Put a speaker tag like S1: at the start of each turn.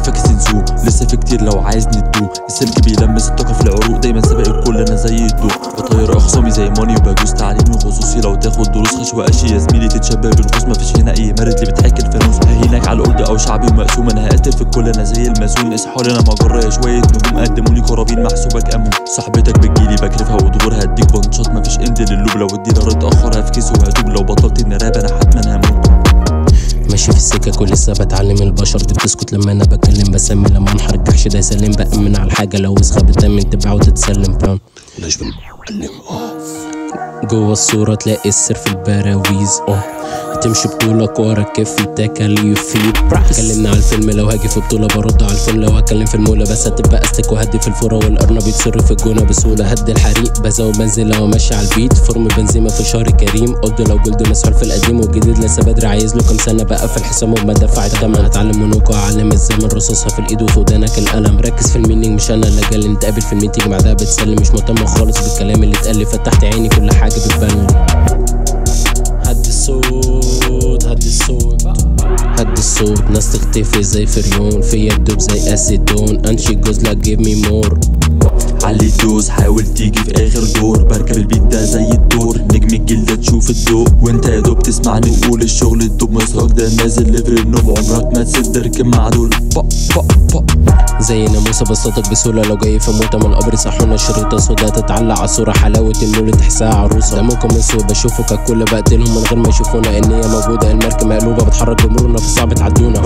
S1: فاكس نسوق لسه في كتير لو عايزني تدوق. السلك بيلمس الطاقة في العروق، دايما سابق الكل انا زي الضوء. بطير اخصامي زي ماني وبدوس تعليمي خصوصي. لو تاخد دروس خشوة اشي يا زميلي تتشبه بالغوص. مفيش هنا اي مرد اللي بتحكي الفانوس. ههينك على الارض او شعبي ومقسوم. انا هقتل في الكل انا زي الماسون. اصحى لي انا مجرة يا شوية نجوم قدمولي قرابين محسوبك امون. صاحبتك بتجيلي بكرفها وتغور هديك بنشاط. مفيش اند للوب لو الديلر اتاخر هفكسه وهدوب. لو بطلت ان راب انا حتما هموت.
S2: ماشي في السكة ولسه بتعلم. البشر دي بتسكت لما انا بتكلم. بسمي لما منحرجحش ده يسلم. بأمن على الحاجة لو وسخة بتأمن تبيع وتتسلم. فاهم جوه الصورة تلاقي السر في البراويز. هتمشي بطولك ورا كيف التكاليف فيه. كلمنا على الفيلم لو هاجي في بطولة برد على الفيلم. لو هتكلم في المولى بس هتبقى استك وهدي في الفورة. والارنب بيتصر في الجونة بسهولة. هدي الحريق بزود بنزل لو ماشي على البيت. فورم بنزيمة في شهر كريم. قد لو جلد مسحول في القديم والجديد لسه بدري. عايز له كام سنة بقى في الحسام وما دفع الثمن. هتعلم منوك واعلم الزمن. رصاصها في الايد وفي ودانك القلم. ركز في المينينج مش انا اللي جالي. نتقابل في الميتنج بعدها بتسلم. مش مهتم خالص بالكلام اللي اتقال لي. فتحت عيني كل حاجة بتبان لي. هدي الصوت هدي الصوت هدي الصوت. ناس تختفي زي فريون. فيا تدوب زي اسيتون. انشي جوز لا جيف مي مور.
S1: علي دوس حاول تيجي في اخر دور. بركب البيت ده زي الدور. نجم الجلدة تشوف الضوء وانت يا دوب تسمعني تقول الشغل الدوب. مساك ده نازل ليفل النوب. عمرك ما تسد اركب مع دول.
S2: زي ناموسة بسطك بسهولة. لو جاي في موتة من القبر صحونا شريطة سودا. تتعلق على الصورة حلاوة المولد تحسها عروسة. دمكم اسود بشوفه ككل بقتلهم من غير ما يشوفونا. النية موجودة المركب مقلوبة بتحرك بمرونة في صعب تعدونا.